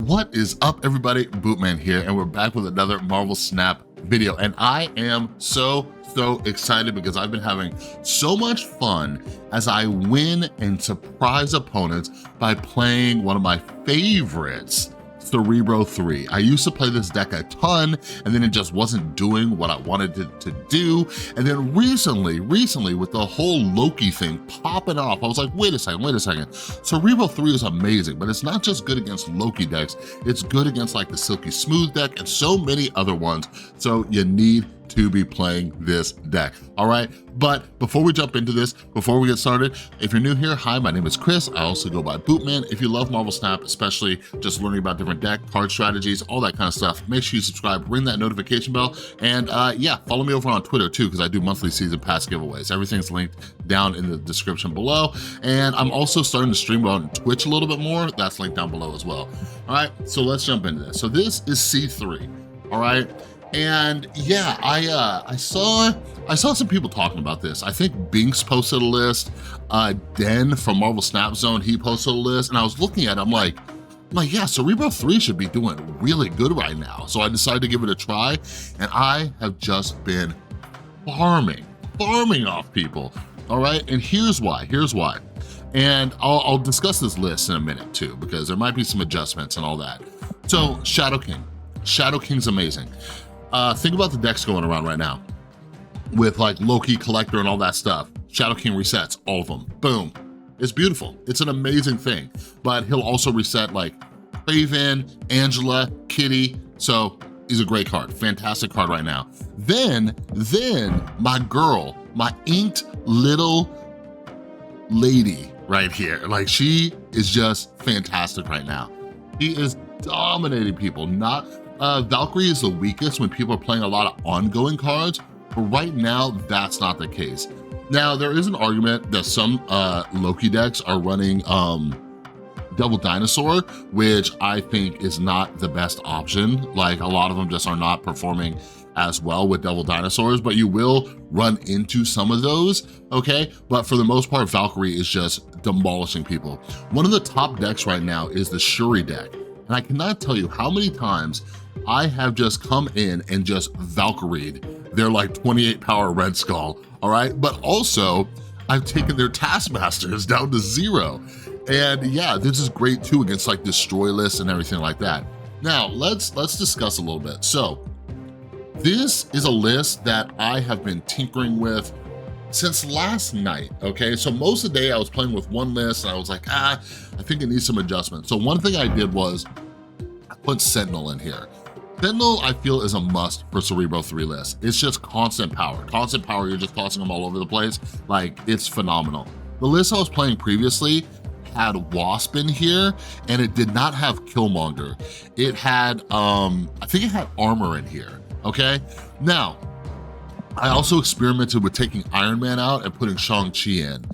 What is up, everybody? Bootman here, and we're back with another Marvel Snap video, and I am so excited because I've been having so much fun as I win and surprise opponents by playing one of my favorites, Cerebro 3. I used to play this deck a ton, and then it just wasn't doing what I wanted it to do. And then recently, with the whole Loki thing popping off, I was like, wait a second. Cerebro 3 is amazing, but it's not just good against Loki decks, it's good against like the Silky Smooth deck and so many other ones. So you need to be playing this deck, all right? But before we jump into this, before we get started, if you're new here, hi, my name is Chris. I also go by Bootman. If you love Marvel Snap, especially just learning about different deck, card strategies, all that kind of stuff, make sure you subscribe, ring that notification bell, and yeah, follow me over on Twitter too, because I do monthly season pass giveaways. Everything's linked down in the description below, and I'm also starting to stream on Twitch a little bit more. That's linked down below as well. All right, so let's jump into this. So this is C3, all right? And yeah, I saw some people talking about this. I think Binks posted a list, Den from Marvel Snap Zone, he posted a list, and I was looking at it, I'm like, yeah, Cerebro 3 should be doing really good right now. So I decided to give it a try, and I have just been farming off people, all right? And here's why. And I'll discuss this list in a minute too, because there might be some adjustments and all that. So Shadow King's amazing. Think about the decks going around right now with like Loki, Collector, and all that stuff. Shadow King resets all of them, boom. It's beautiful, it's an amazing thing. But he'll also reset like Raven, Angela, Kitty, so he's a great card, fantastic card right now. Then my girl, my inked little lady right here, like she is just fantastic right now. She is dominating people. Valkyrie is the weakest when people are playing a lot of ongoing cards, but right now, that's not the case. Now, there is an argument that some Loki decks are running Devil Dinosaur, which I think is not the best option. Like, a lot of them just are not performing as well with Devil Dinosaurs, but you will run into some of those, okay? But for the most part, Valkyrie is just demolishing people. One of the top decks right now is the Shuri deck, and I cannot tell you how many times I have just come in and just Valkyried their like 28 power Red Skull, all right? But also, I've taken their Taskmasters down to 0. And yeah, this is great too against like destroy lists and everything like that. Now, let's discuss a little bit. So, this is a list that I have been tinkering with since last night, okay? So most of the day I was playing with one list and I was like, I think it needs some adjustment. So one thing I did was I put Sentinel in here. Sentinel, I feel, is a must for Cerebro 3 list. It's just constant power. Constant power, you're just tossing them all over the place. Like, it's phenomenal. The list I was playing previously had Wasp in here, and it did not have Killmonger. It had, I think it had Armor in here, okay? Now, I also experimented with taking Iron Man out and putting Shang-Chi in.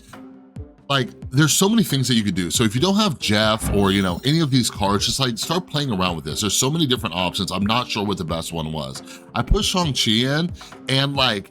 Like, there's so many things that you could do. So if you don't have Jeff or, you know, any of these cards, just like start playing around with this. There's so many different options. I'm not sure what the best one was. I put Shang-Chi in, and like,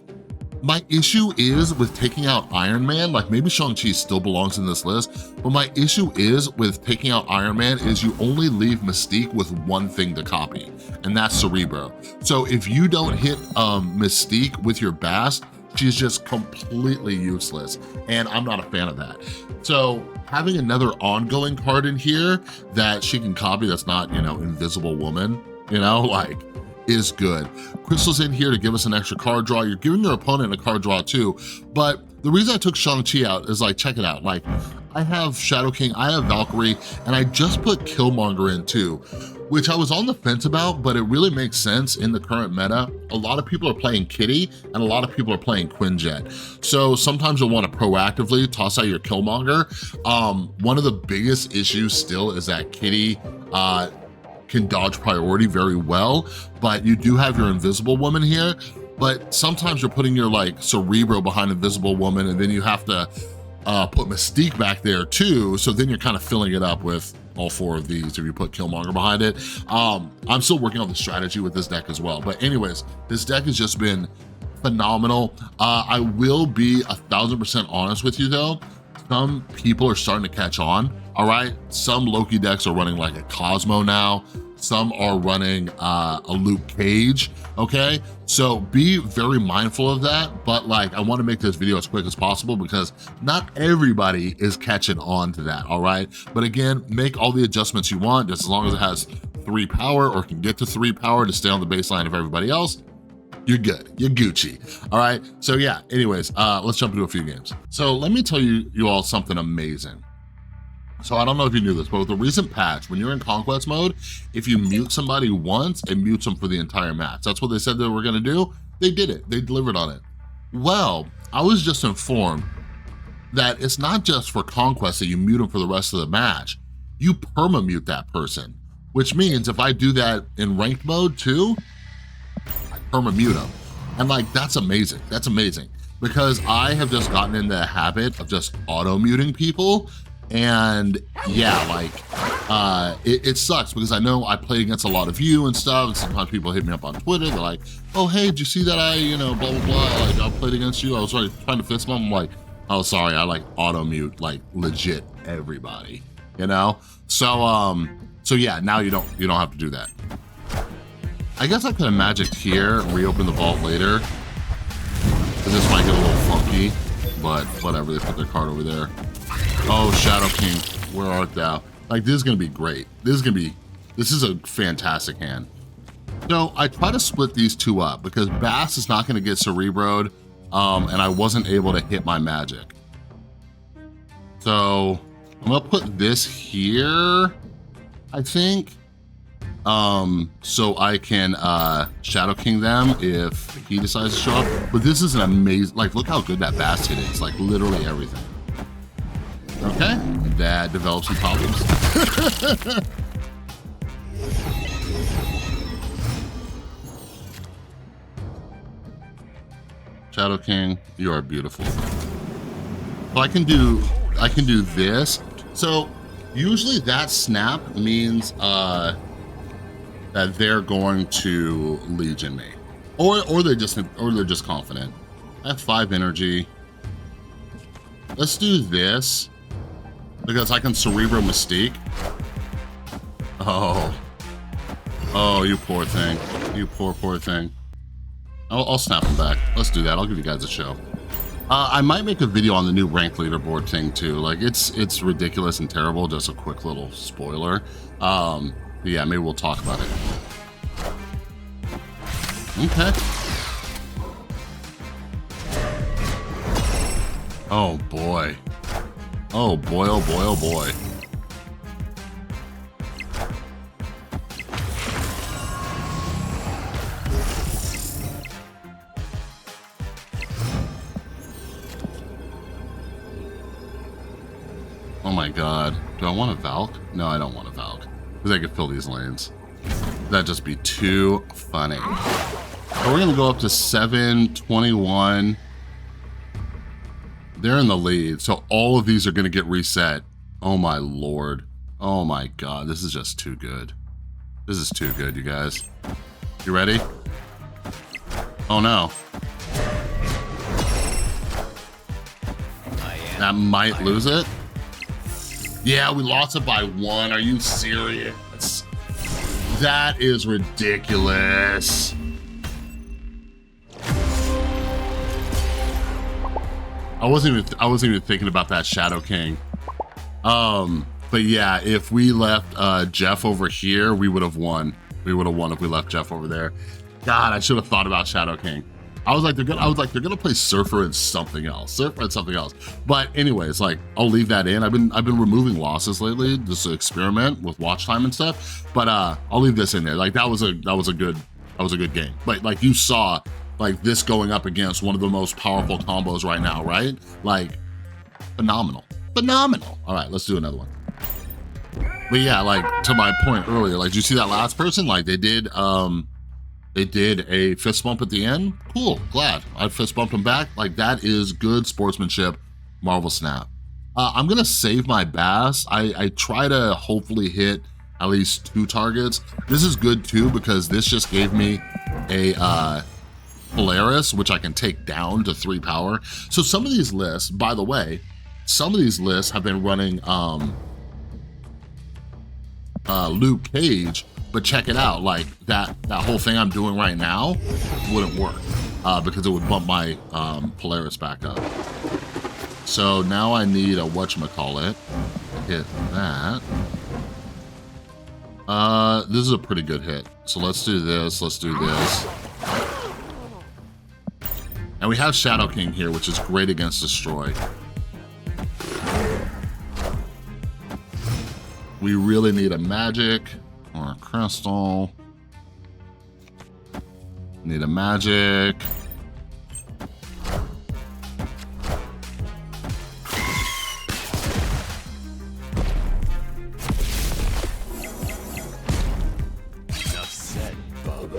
my issue is with taking out Iron Man, like maybe Shang-Chi still belongs in this list, but my issue is with taking out Iron Man is you only leave Mystique with one thing to copy, and that's Cerebro. So if you don't hit Mystique with your Bast, she's just completely useless, and I'm not a fan of that. So having another ongoing card in here that she can copy that's not, you know, Invisible Woman, you know, like, is good. Crystal's in here to give us an extra card draw. You're giving your opponent a card draw too, but the reason I took Shang-Chi out is like, check it out. Like, I have Shadow King, I have Valkyrie, and I just put Killmonger in too, which I was on the fence about, but it really makes sense in the current meta. A lot of people are playing Kitty, and a lot of people are playing Quinjet. So sometimes you'll want to proactively toss out your Killmonger. One of the biggest issues still is that Kitty can dodge priority very well, but you do have your Invisible Woman here, but sometimes you're putting your like Cerebro behind Invisible Woman, and then you have to put Mystique back there too, so then you're kind of filling it up with all 4 of these if you put Killmonger behind it. I'm still working on the strategy with this deck as well, but anyways, this deck has just been phenomenal. I will be 1000% honest with you though, some people are starting to catch on, all right? Some Loki decks are running like a Cosmo now. Some are running a Luke Cage, okay? So be very mindful of that, but like I wanna make this video as quick as possible because not everybody is catching on to that, all right? But again, make all the adjustments you want, just as long as it has 3 power or can get to 3 power to stay on the baseline of everybody else, you're good, you're Gucci, all right? So yeah, anyways, let's jump into a few games. So let me tell you all something amazing. So I don't know if you knew this, but with the recent patch, when you're in Conquest mode, if you mute somebody once, it mutes them for the entire match. That's what they said they were gonna do. They did it, they delivered on it. Well, I was just informed that it's not just for Conquest that you mute them for the rest of the match. You perma-mute that person, which means if I do that in ranked mode too, I perma-mute them. And like, that's amazing, because I have just gotten in the habit of just auto-muting people. And yeah, like, it sucks because I know I play against a lot of you and stuff, and sometimes people hit me up on Twitter, they're like, oh, hey, did you see that I, blah, blah, blah, like, I played against you, I was trying to fist bump, I'm like, oh, sorry, I like auto-mute, like, legit everybody, So, so yeah, now you don't have to do that. I guess I could have magicked here, reopen the vault later, because this might get a little funky, but whatever, they put their card over there. Oh, Shadow King, where art thou? Like, this is gonna be great. This is a fantastic hand. So I try to split these two up because Bass is not gonna get Cerebro'd, and I wasn't able to hit my magic. So I'm gonna put this here, I think, so I can Shadow King them if he decides to show up. But this is an amazing, like, look how good that Bass hit is, like literally everything. Okay, that develops some problems. Shadow King, you are beautiful. So I can do this. So usually that snap means that they're going to Legion me, or they're just confident. I have 5 energy. Let's do this. Because I can Cerebro Mystique. Oh, you poor thing. You poor thing. I'll snap him back. Let's do that. I'll give you guys a show. I might make a video on the new rank leaderboard thing too. Like, it's ridiculous and terrible. Just a quick little spoiler. Yeah, maybe we'll talk about it. Okay. Oh boy. Oh boy, oh boy, oh boy. Oh my god. Do I want a Valk? No, I don't want a Valk. Because I could fill these lanes. That'd just be too funny. So we're gonna go up to 721. They're in the lead, so all of these are gonna get reset. Oh my lord. Oh my god, this is just too good. This is too good, you guys. You ready? Oh no. That might lose it. Yeah, we lost it by 1. Are you serious? That is ridiculous. I wasn't even thinking about that Shadow King. But yeah, if we left Jeff over here, we would have won. We would have won if we left Jeff over there. God, I should have thought about Shadow King. I was like, they're gonna play Surfer and something else. But anyways, like, I'll leave that in. I've been removing losses lately, just to experiment with watch time and stuff. But I'll leave this in there. Like, that was a good game. But like, you saw, like, this going up against one of the most powerful combos right now, right? Like, phenomenal. All right, let's do another one. But yeah, like, to my point earlier, like, did you see that last person? Like, they did a fist bump at the end. Cool, glad. I fist bumped him back. Like, that is good sportsmanship, Marvel Snap. I'm gonna save my Bass. I try to hopefully hit at least 2 targets. This is good too, because this just gave me a Polaris, which I can take down to 3 power. So some of these lists, by the way, some of these lists have been running Luke Cage, but check it out, like that whole thing I'm doing right now wouldn't work because it would bump my Polaris back up. So now I need a whatchamacallit, hit that. This is a pretty good hit. So let's do this, let's do this. And we have Shadow King here, which is great against Destroy. We really need a magic or a crystal. Need a magic. Enough said, bub.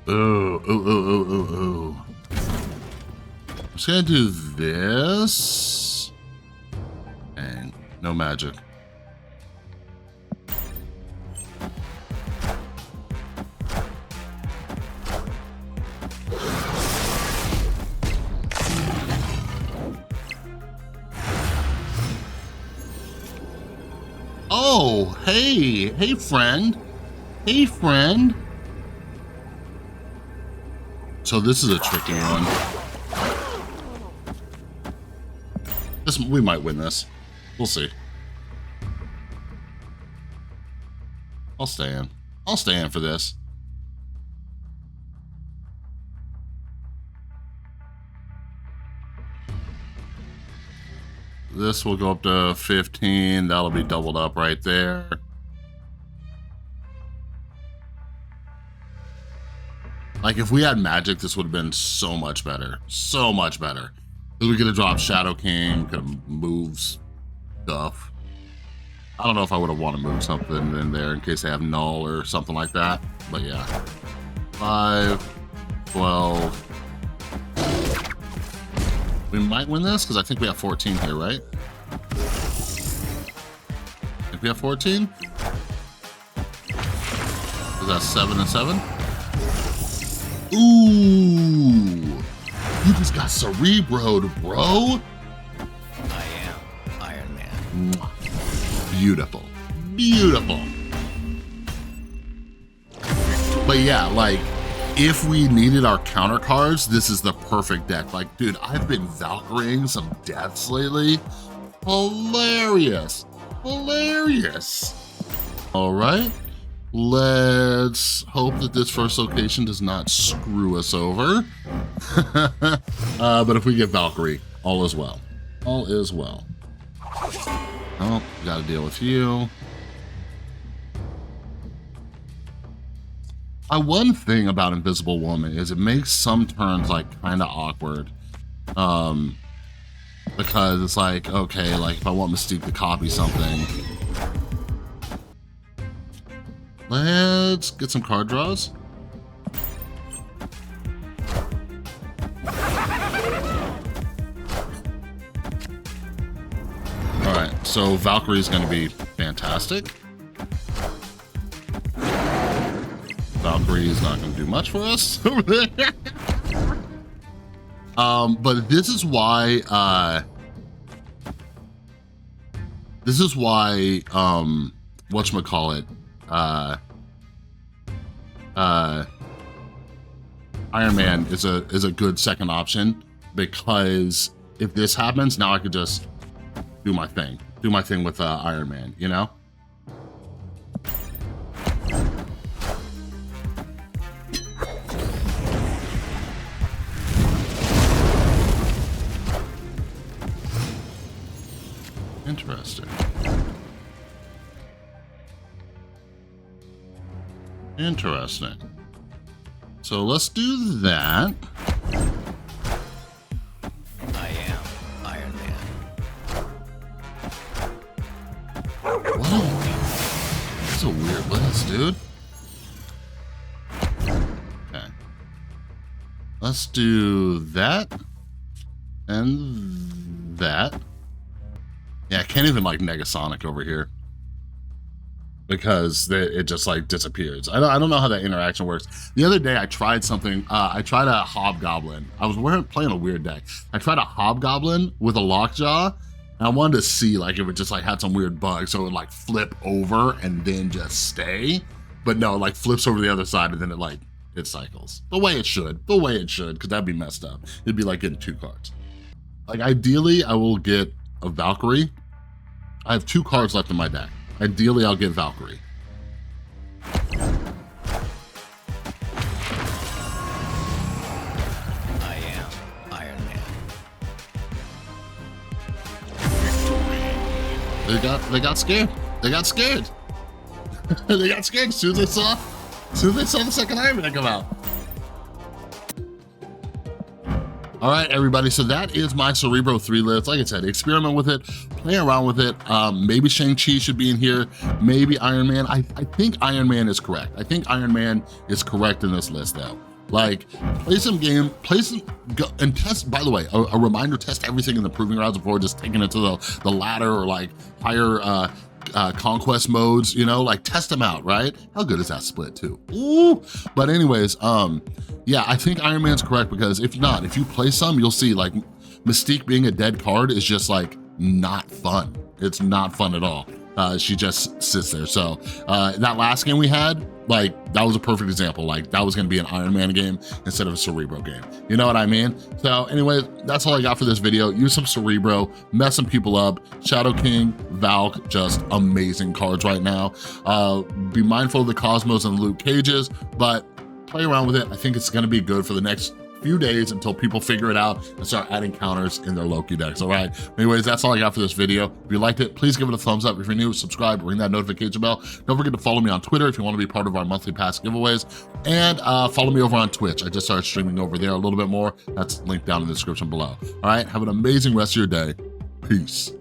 Ooh. I'm just gonna do this. And no magic. Oh, hey friend. Hey friend. So this is a tricky one. We might win this. We'll see. I'll stay in. I'll stay in for this. This will go up to 15. That'll be doubled up right there. Like, if we had magic, this would have been so much better. So much better. Because we could have dropped Shadow King, could have moved stuff. I don't know if I would have wanted to move something in there in case they have null or something like that. But yeah. 5, 12. We might win this because I think we have 14 here, right? I think we have 14? Is that 7 and 7? Ooh! You just got Cerebro'd, bro! I am Iron Man. Beautiful. Beautiful. But yeah, like, if we needed our counter cards, this is the perfect deck. Like, dude, I've been Valkyrieing some deaths lately. Hilarious. Hilarious. All right. Let's hope that this first location does not screw us over. But if we get Valkyrie, all is well. All is well. Oh, gotta deal with you. One thing about Invisible Woman is it makes some turns like kind of awkward. Because it's like, okay, like if I want Mystique to copy something, let's get some card draws. All right, so Valkyrie is going to be fantastic. Valkyrie is not going to do much for us over there. But this is why whatchamacallit, Iron Man is a good second option, because if this happens, now I could just do my thing with Iron Man, you know? Interesting. Interesting. So let's do that. I am Iron Man. What? That's a weird list, dude. Okay. Let's do that. And that. Yeah, I can't even like Negasonic over here. because it just like disappears. I don't know how that interaction works. The other day I tried something, I tried a hobgoblin. I was playing a weird deck. I tried a hobgoblin with a lockjaw, and I wanted to see like if it just like had some weird bug, so it would like flip over and then just stay. But no, it like flips over the other side and then it cycles. The way it should, because that'd be messed up. It'd be like getting 2 cards. Like ideally, I will get a Valkyrie. I have 2 cards left in my deck. Ideally, I'll get Valkyrie. I am Iron Man. They got scared. They got scared. They got scared as soon as they saw the second Iron Man come out. All right, everybody, so that is my Cerebro 3 list. Like I said, experiment with it, play around with it. Maybe Shang-Chi should be in here, maybe Iron Man. I think Iron Man is correct. I think Iron Man is correct in this list though. Like, play some, go and test, by the way, a reminder, test everything in the proving grounds before just taking it to the ladder or like higher conquest modes, you know, like test them out, right? How good is that split too? Ooh. But anyways, yeah, I think Iron Man's correct, because if not, if you play some, you'll see like Mystique being a dead card is just like not fun. It's not fun at all. She just sits there. So that last game we had, like that was a perfect example. Like that was gonna be an Iron Man game instead of a Cerebro game. You know what I mean? So anyway, that's all I got for this video. Use some Cerebro, mess some people up. Shadow King, Valk, just amazing cards right now. Be mindful of the Cosmos and Luke Cages, but play around with it. I think it's gonna be good for the next few days until people figure it out and start adding counters in their Loki decks. All right, anyways, that's all I got for this video. If you liked it, please give it a thumbs up. If you're new, subscribe, ring that notification bell. Don't forget to follow me on Twitter if you want to be part of our monthly pass giveaways, and follow me over on Twitch. I just started streaming over there a little bit more. That's linked down in the description below. All right, have an amazing rest of your day. Peace.